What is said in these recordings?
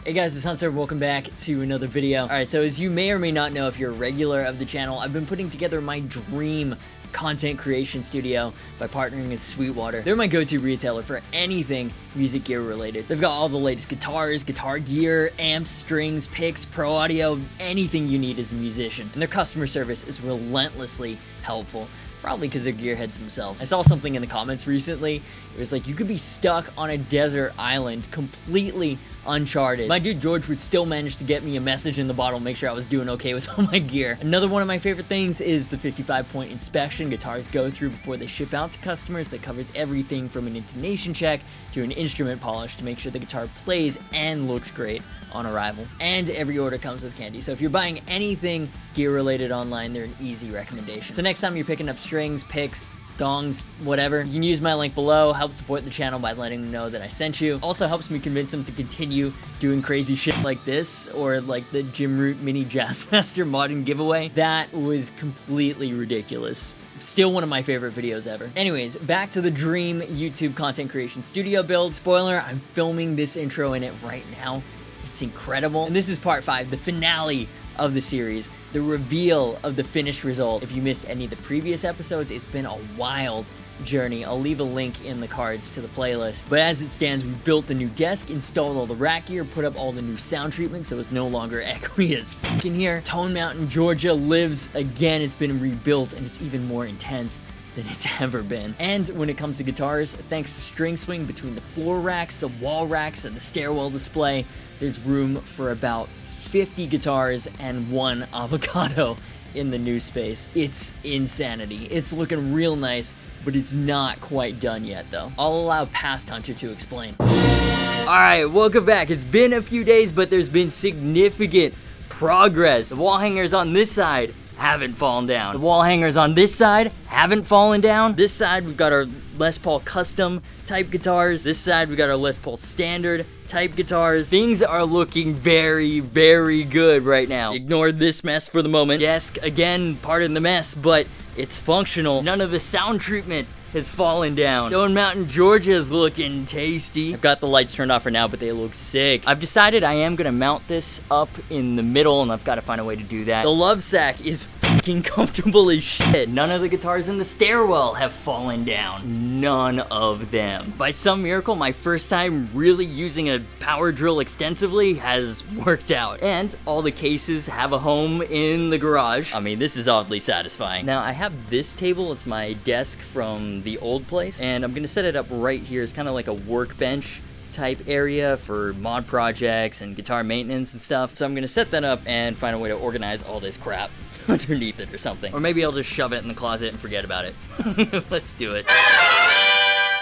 Hey guys, it's Hunter. Welcome back to another video. Alright, so as you may or may not know if you're a regular of the channel, I've been putting together my dream content creation studio by partnering with Sweetwater. They're my go-to retailer for anything music gear related. They've got all the latest guitars, guitar gear, amps, strings, picks, pro audio, anything you need as a musician. And their customer service is relentlessly helpful. Probably because they're gearheads themselves. I saw something in the comments recently. It was like, you could be stuck on a desert island, completely uncharted. My dude George would still manage to get me a message in the bottle, make sure I was doing okay with all my gear. Another one of my favorite things is the 55-point inspection guitars go through before they ship out to customers that covers everything from an intonation check to an instrument polish to make sure the guitar plays and looks great on arrival. And every order comes with candy. So if you're buying anything gear related online, they're an easy recommendation. So next time you're picking up strings, picks, dongs, whatever, you can use my link below. Help support the channel by letting them know that I sent you. Also helps me convince them to continue doing crazy shit like this, or like the Jim Root Mini Jazzmaster Modern giveaway. That was completely ridiculous. Still one of my favorite videos ever. Anyways, back to the dream YouTube content creation studio build. Spoiler, I'm filming this intro in it right now. It's incredible. And this is part 5, the finale of the series, the reveal of the finished result. If you missed any of the previous episodes, it's been a wild journey. I'll leave a link in the cards to the playlist. But as it stands, we built the new desk, installed all the rack gear, put up all the new sound treatment so it's no longer echoey as f*** in here. Tone Mountain, Georgia lives again. It's been rebuilt and it's even more intense than it's ever been. And when it comes to guitars, thanks to String Swing, between the floor racks, the wall racks, and the stairwell display, there's room for about 50 guitars and 1 avocado in the new space. It's insanity. It's looking real nice, but it's not quite done yet though. I'll allow Past Hunter to explain. Alright, welcome back. It's been a few days, but there's been significant progress. The wall hangers on this side haven't fallen down. The wall hangers on this side haven't fallen down. This side, we've got our Les Paul custom type guitars. This side, we got our Les Paul standard type guitars. Things are looking very, very good right now. Ignore this mess for the moment. Desk, again, part of the mess, but it's functional. None of the sound treatment has fallen down. Stone Mountain, Georgia is looking tasty. I've got the lights turned off for now, but they look sick. I've decided I am gonna mount this up in the middle, and I've got to find a way to do that. The love sack is fucking comfortable as shit. None of the guitars in the stairwell have fallen down. None of them. By some miracle, my first time really using a power drill extensively has worked out. And all the cases have a home in the garage. I mean, this is oddly satisfying. Now, I have this table. It's my desk from the old place, and I'm gonna set it up right here. It's kind of like a workbench type area for mod projects and guitar maintenance and stuff. So I'm gonna set that up and find a way to organize all this crap underneath it or something. Or maybe I'll just shove it in the closet and forget about it. Let's do it.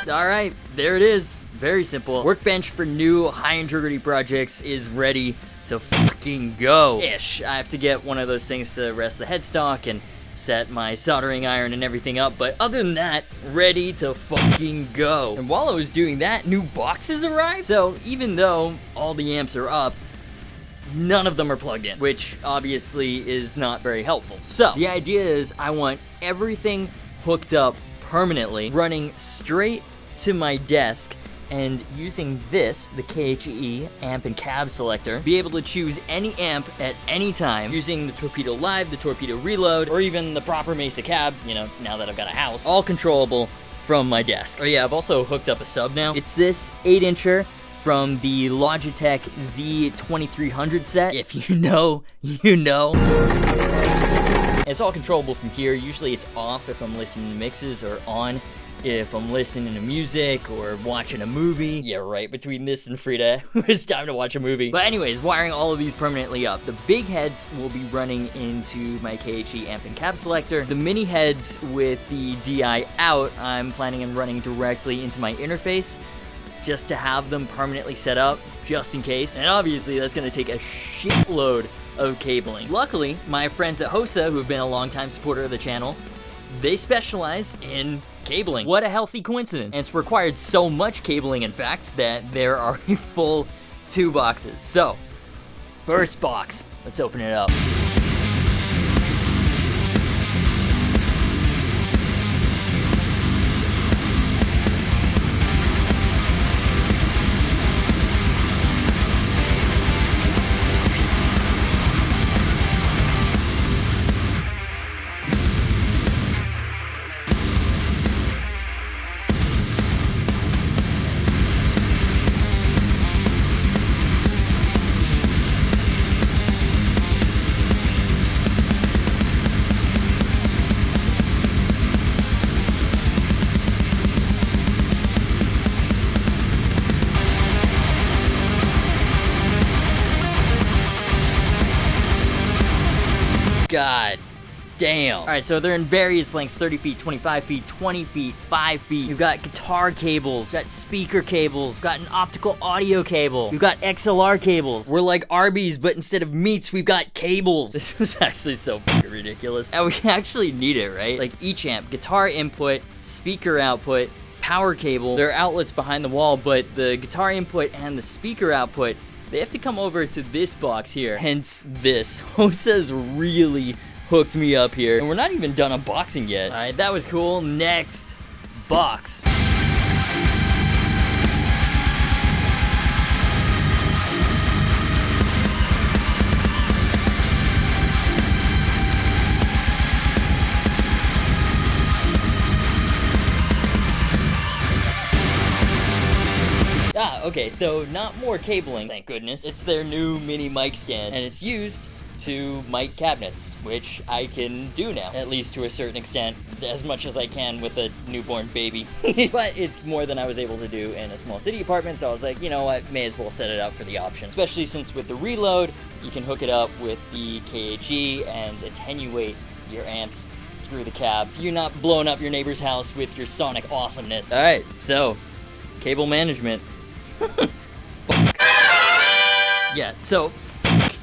Alright, there it is. Very simple. Workbench for new high integrity projects is ready to fucking go. Ish. I have to get one of those things to rest the headstock and set my soldering iron and everything up, but other than that, ready to fucking go. And while I was doing that, new boxes arrived. So even though all the amps are up, none of them are plugged in, which obviously is not very helpful. So the idea is I want everything hooked up permanently, running straight to my desk, and using this, the KHE amp and cab selector, be able to choose any amp at any time using the Torpedo Live, the Torpedo Reload, or even the proper Mesa cab, you know, now that I've got a house, all controllable from my desk. Oh yeah, I've also hooked up a sub now. It's this 8-incher from the Logitech Z2300 set. If you know, you know. It's all controllable from here. Usually it's off if I'm listening to mixes, or on if I'm listening to music or watching a movie. Yeah, right, between this and Frida, it's time to watch a movie. But anyways, wiring all of these permanently up. The big heads will be running into my KHE amp and cab selector. The mini heads with the DI out, I'm planning on running directly into my interface, just to have them permanently set up, just in case. And obviously, that's gonna take a shitload of cabling. Luckily, my friends at Hosa, who have been a longtime supporter of the channel, they specialize in cabling. What a healthy coincidence. And it's required so much cabling, in fact, that there are a full 2 boxes. So, first box, let's open it up. God damn. All right, so they're in various lengths, 30 feet, 25 feet, 20 feet, 5 feet. You've got guitar cables, you've got speaker cables, you've got an optical audio cable, you've got XLR cables. We're like Arby's, but instead of meats, we've got cables. This is actually so fucking ridiculous. And we actually need it, right? Like each amp, guitar input, speaker output, power cable. There are outlets behind the wall, but the guitar input and the speaker output, they have to come over to this box here. Hence this. Hosa's really hooked me up here. And we're not even done unboxing yet. All right, that was cool. Next box. Okay, so not more cabling, thank goodness. It's their new mini mic stand, and it's used to mic cabinets, which I can do now, at least to a certain extent, as much as I can with a newborn baby. But it's more than I was able to do in a small city apartment, so I was like, you know what, may as well set it up for the option. Especially since with the Reload, you can hook it up with the KHE and attenuate your amps through the cabs. You're not blowing up your neighbor's house with your sonic awesomeness. All right, so cable management. Yeah, so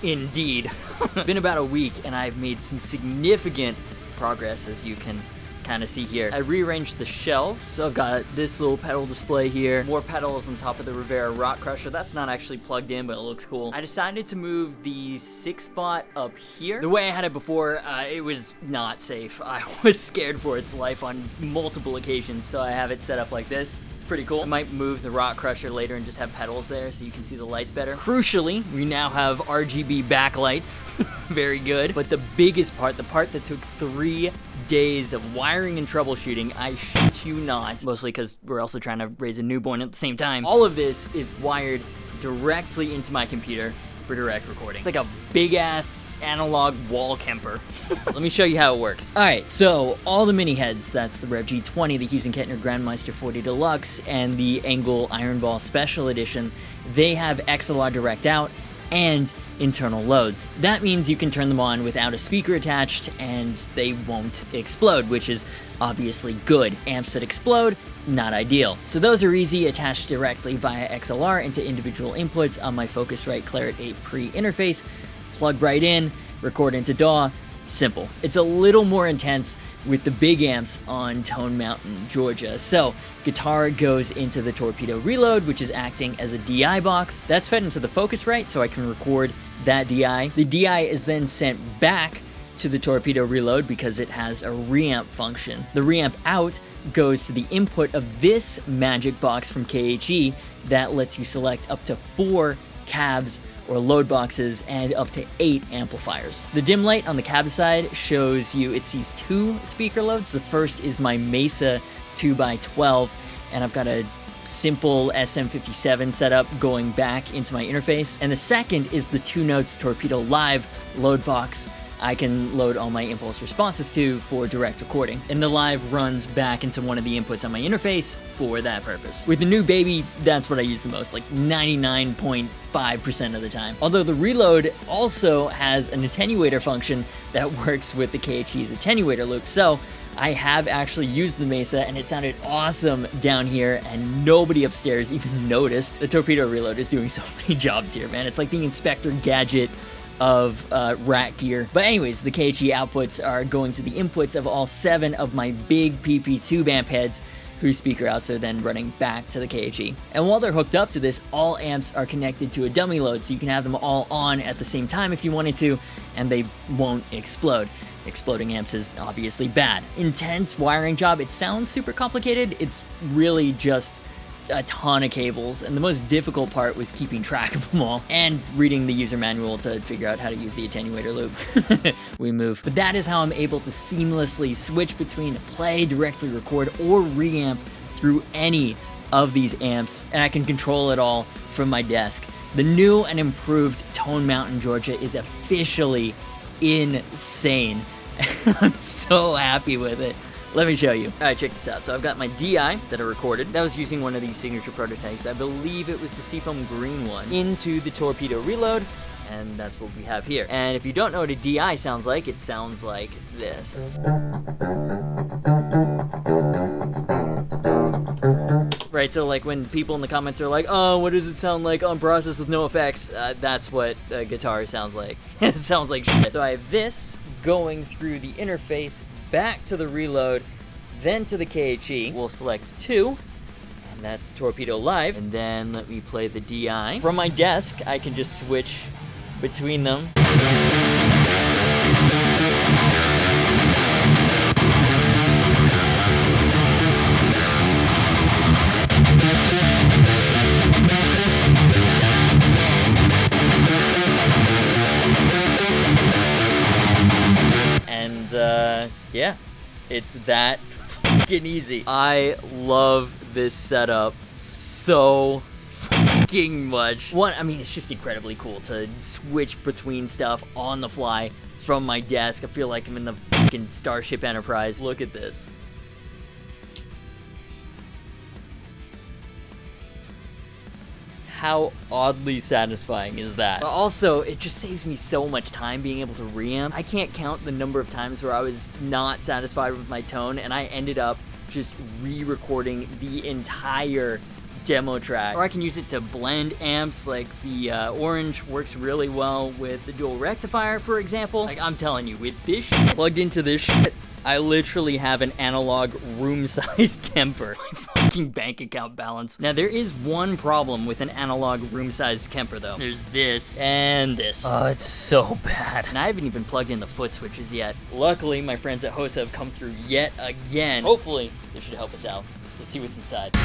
indeed. It's been about a week and I've made some significant progress, as you can kind of see here. I rearranged the shelves, so I've got this little pedal display here, more pedals on top of the Rivera Rock Crusher. That's not actually plugged in, but it looks cool. I decided to move the 6-spot up here. The way I had it before, it was not safe. I was scared for its life on multiple occasions, so I have it set up like this. Pretty cool. I might move the Rock Crusher later and just have pedals there so you can see the lights better. Crucially, we now have RGB backlights. Very good. But the biggest part, the part that took 3 days of wiring and troubleshooting, I shit you not, mostly because we're also trying to raise a newborn at the same time. All of this is wired directly into my computer for direct recording. It's like a big ass analog wall Kemper. Let me show you how it works. All right, so all the mini heads, that's the Rev G20, the Hughes & Kettner Grandmeister 40 Deluxe, and the Engel Iron Ball Special Edition, they have XLR direct out and internal loads. That means you can turn them on without a speaker attached and they won't explode, which is obviously good. Amps that explode, not ideal. So those are easy, attached directly via XLR into individual inputs on my Focusrite Claret 8 Pre interface. Plug right in, record into DAW, simple. It's a little more intense with the big amps on Tone Mountain, Georgia. So guitar goes into the Torpedo Reload, which is acting as a DI box. That's fed into the Focusrite so I can record that DI. The DI is then sent back to the Torpedo Reload because it has a reamp function. The reamp out goes to the input of this magic box from KHE that lets you select up to 4 cabs or load boxes and up to 8 amplifiers. The dim light on the cab side shows you, it sees 2 speaker loads. The first is my Mesa 2x12, and I've got a simple SM57 setup going back into my interface. And the second is the 2 Notes Torpedo Live load box I can load all my impulse responses to for direct recording. And the Live runs back into one of the inputs on my interface for that purpose. With the new baby, that's what I use the most, like 99.5% of the time. Although the Reload also has an attenuator function that works with the KHE's attenuator loop. So I have actually used the Mesa and it sounded awesome down here and nobody upstairs even noticed. The Torpedo Reload is doing so many jobs here, man. It's like the Inspector Gadget of rat gear. But anyways, the KHE outputs are going to the inputs of all 7 of my big PP tube amp heads, whose speaker outs are then running back to the KHE. And while they're hooked up to this, all amps are connected to a dummy load, so you can have them all on at the same time if you wanted to, and they won't explode. Exploding amps is obviously bad. Intense wiring job. It sounds super complicated. It's really just a ton of cables, and the most difficult part was keeping track of them all and reading the user manual to figure out how to use the attenuator loop. We move. But that is how I'm able to seamlessly switch between play, directly record, or reamp through any of these amps, and I can control it all from my desk. The new and improved Tone Mountain, Georgia is officially insane. I'm so happy with it. Let me show you. All right, check this out. So I've got my DI that I recorded. That was using one of these signature prototypes. I believe it was the Seafoam green one. Into the Torpedo Reload. And that's what we have here. And if you don't know what a DI sounds like, it sounds like this. Right, so like when people in the comments are like, oh, what does it sound like on process with no effects? That's what the guitar sounds like. It sounds like shit. So I have this going through the interface, back to the reload, then to the KHE. We'll select 2. That's Torpedo Live, and then let me play the DI. From my desk, I can just switch between them. And yeah, it's that fucking easy. I love this setup so fucking much. One, I mean, it's just incredibly cool to switch between stuff on the fly from my desk. I feel like I'm in the fucking Starship Enterprise. Look at this. How oddly satisfying is that? But also, it just saves me so much time being able to reamp. I can't count the number of times where I was not satisfied with my tone and I ended up just re-recording the entire demo track. Or I can use it to blend amps, like the orange works really well with the dual rectifier, for example. Like, I'm telling you, with this shit plugged into this shit, I literally have an Analogue room-sized Kemper. My fucking bank account balance. Now, there is one problem with an Analogue room-sized Kemper, though. There's this and this. Oh, it's so bad. And I haven't even plugged in the foot switches yet. Luckily, my friends at Hosa have come through yet again. Hopefully, this should help us out. Let's see what's inside.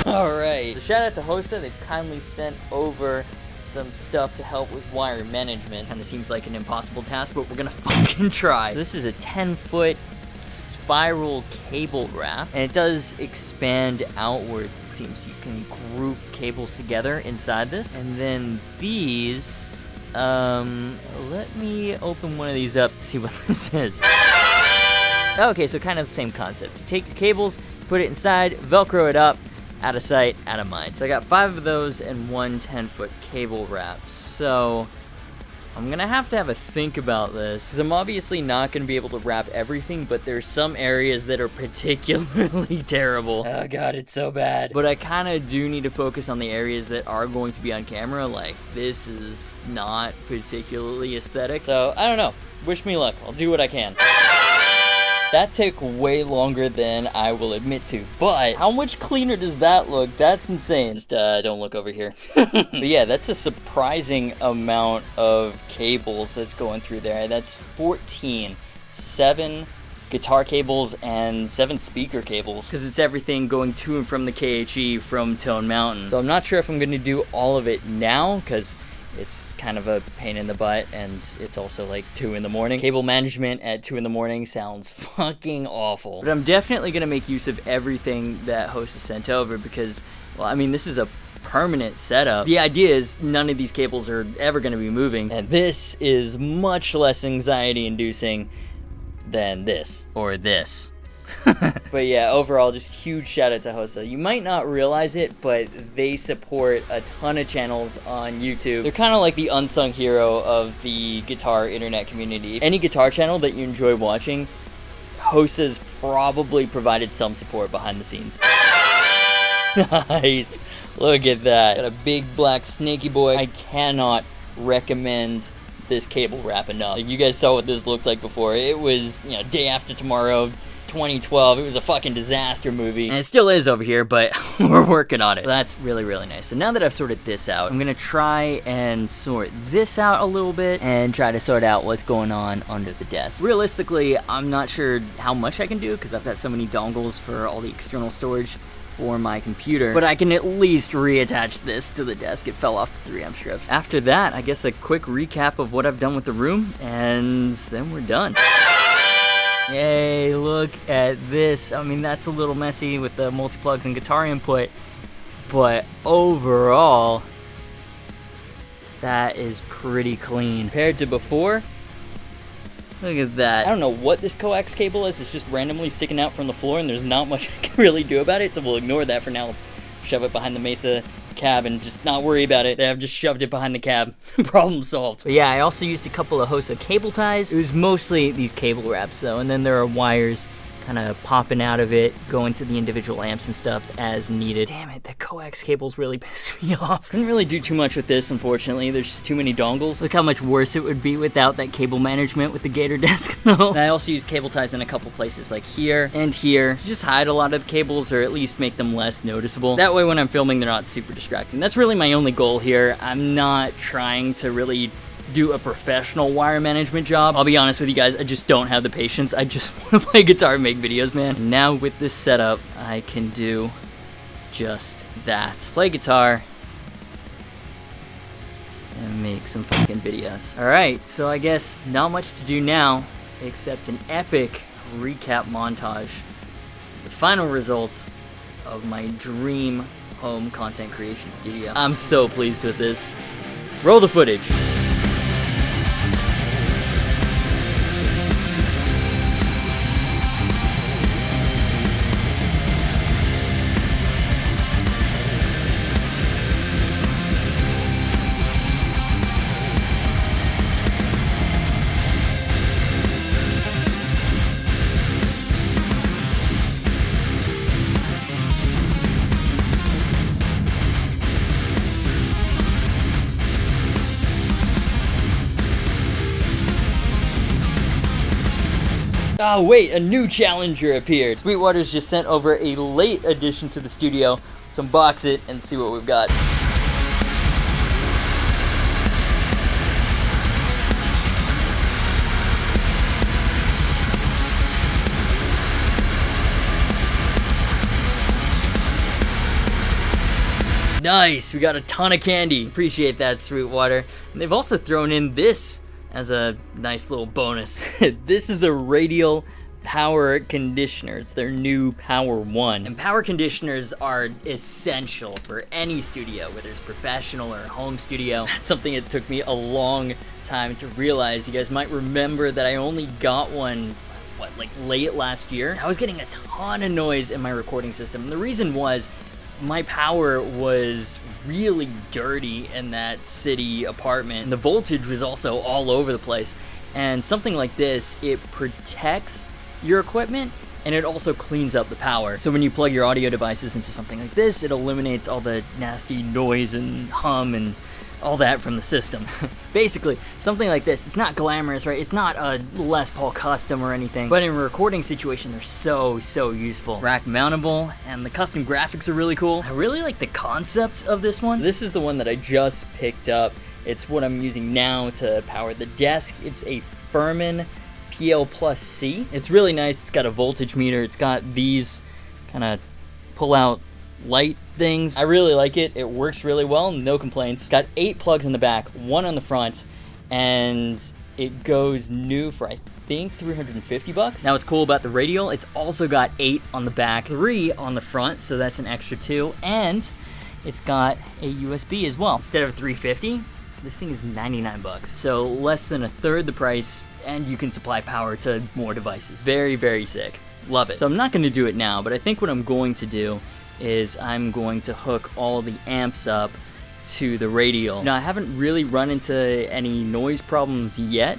Alright, so shout out to Hosa. They've kindly sent over some stuff to help with wire management. Kinda seems like an impossible task, but we're gonna fucking try. This is a 10-foot spiral cable wrap, and it does expand outwards. It seems you can group cables together inside this. And then these, let me open one of these up to see what this is. Okay, so kind of the same concept. You take your cables, put it inside, Velcro it up, out of sight, out of mind. So I got 5 of those and one 10-foot cable wrap. So I'm gonna have to have a think about this, because I'm obviously not gonna be able to wrap everything, but there's some areas that are particularly terrible. Oh god, it's so bad. But I kind of do need to focus on the areas that are going to be on camera. Like, this is not particularly aesthetic. So, I don't know. Wish me luck. I'll do what I can. That took way longer than I will admit to, but how much cleaner does that look? That's insane. Just don't look over here. But yeah, that's a surprising amount of cables that's going through there. That's 14, 7 guitar cables and 7 speaker cables, because it's everything going to and from the KHE from Tone Mountain. So I'm not sure if I'm gonna do all of it now, because it's kind of a pain in the butt, and it's also like 2 in the morning. Cable management at 2 in the morning sounds fucking awful. But I'm definitely gonna make use of everything that Hosa sent over, because, well, I mean, this is a permanent setup. The idea is none of these cables are ever gonna be moving, and this is much less anxiety inducing than this, or this. But yeah, overall, just huge shout out to Hosa. You might not realize it, but they support a ton of channels on YouTube. They're kind of like the unsung hero of the guitar internet community. Any guitar channel that you enjoy watching, Hosa's probably provided some support behind the scenes. Nice. Look at that. Got a big black snaky boy. I cannot recommend this cable wrap enough. You guys saw what this looked like before. It was, you know, Day After Tomorrow 2012. It was a fucking disaster movie, and it still is over here, but we're working on it. That's really, really nice. So now that I've sorted this out, I'm gonna try and sort this out a little bit and try to sort out what's going on under the desk. Realistically, I'm not sure how much I can do, because I've got so many dongles for all the external storage for my computer, but I can at least reattach this to the desk. It fell off the 3-amp strips. After that, I guess a quick recap of what I've done with the room, and then we're done. Yay, look at this. I mean, that's a little messy with the multi-plugs and guitar input, but overall, That is pretty clean. Compared to before, look at that. I don't know what this coax cable is. It's just randomly sticking out from the floor, and there's not much I can really do about it, so we'll ignore that for now. Shove it behind the Mesa cab and just not worry about it. I've just shoved it behind the cab. Problem solved. But yeah, I also used a couple of Hosa cable ties. It was mostly these cable wraps though, and then there are wires kind of popping out of it, going to the individual amps and stuff as needed. Damn it, the coax cables really pissed me off. Couldn't really do too much with this, unfortunately. There's just too many dongles. Look how much worse it would be without that cable management with the Gator desk though. And I also use cable ties in a couple places like here and here. Just hide a lot of the cables or at least make them less noticeable. That way when I'm filming, they're not super distracting. That's really my only goal here. I'm not trying to really do a professional wire management job. I'll be honest with you guys, I just don't have the patience. I just want to play guitar and make videos, man. And now with this setup, I can do just that. Play guitar and make some fucking videos. Alright, so I guess not much to do now except an epic recap montage. The final results of my dream home content creation studio. I'm so pleased with this. Roll the footage. Oh wait, a new challenger appeared. Sweetwater's just sent over a late addition to the studio. Let's unbox it and see what we've got. Nice, we got a ton of candy. Appreciate that, Sweetwater. And they've also thrown in this as a nice little bonus. This is a radial power conditioner. It's their new Power 1. And power conditioners are essential for any studio, whether it's professional or home studio. That's something that took me a long time to realize. You guys might remember that I only got one, like late last year. I was getting a ton of noise in my recording system. And the reason was my power was really dirty in that city apartment. And the voltage was also all over the place. And something like this, it protects your equipment and it also cleans up the power. So when you plug your audio devices into something like this, it eliminates all the nasty noise and hum and all that from the system. Basically, something like this, it's not glamorous, right? It's not a Les Paul custom or anything, but in a recording situation, they're so useful. Rack mountable, and the custom graphics are really cool. I really like the concept of this one. This is the one that I just picked up. It's what I'm using now to power the desk. It's a Furman PL Plus C. It's really nice. It's got a voltage meter. It's got these kind of pull out light things. I really like it. It works really well, no complaints. It's got 8 plugs in the back, 1 on the front, and it goes new for I think $350. Now what's cool about the radial, it's also got 8 on the back, 3 on the front, so that's an extra 2, and it's got a USB as well. Instead of $350, this thing is $99, so less than a third the price, and you can supply power to more devices. Very sick. Love it. So I'm not going to do it now, but I think what I'm going to do is I'm going to hook all the amps up to the radial. Now I haven't really run into any noise problems yet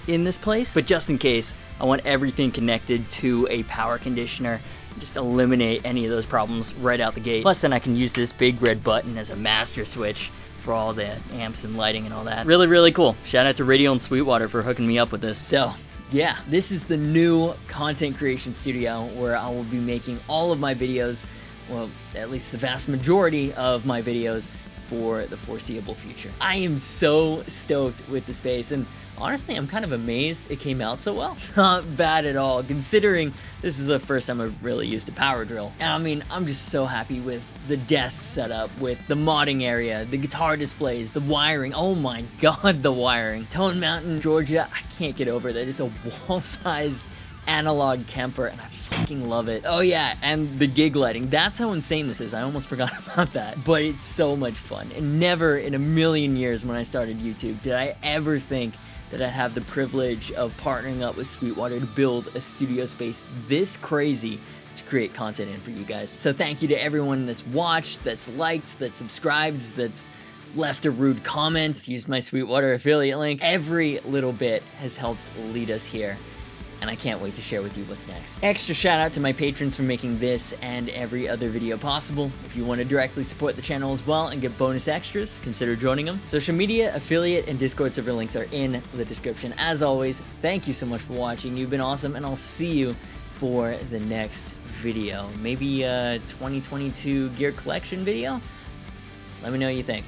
in this place, but just in case, I want everything connected to a power conditioner. Just eliminate any of those problems right out the gate. Plus then I can use this big red button as a master switch for all the amps and lighting and all that. Really cool. Shout out to Radial and Sweetwater for hooking me up with this. So yeah, this is the new content creation studio where I will be making all of my videos, well, at least the vast majority of my videos for the foreseeable future. I am so stoked with the space, and honestly, I'm kind of amazed it came out so well. Not bad at all, considering this is the first time I've really used a power drill. And I mean, I'm just so happy with the desk setup, with the modding area, the guitar displays, the wiring. Oh my god, the wiring. Tone Mountain, Georgia, I can't get over that. It's a wall-sized Analogue Kemper, and I fucking love it. Oh yeah, and the gig lighting. That's how insane this is. I almost forgot about that. But it's so much fun. And never in a million years when I started YouTube did I ever think that I'd have the privilege of partnering up with Sweetwater to build a studio space this crazy to create content in for you guys. So thank you to everyone that's watched, that's liked, that's subscribed, that's left a rude comment, used my Sweetwater affiliate link. Every little bit has helped lead us here, and I can't wait to share with you what's next. Extra shout out to my patrons for making this and every other video possible. If you want to directly support the channel as well and get bonus extras, consider joining them. Social media, affiliate, and Discord server links are in the description. As always, thank you so much for watching. You've been awesome, and I'll see you for the next video. Maybe a 2022 gear collection video? Let me know what you think.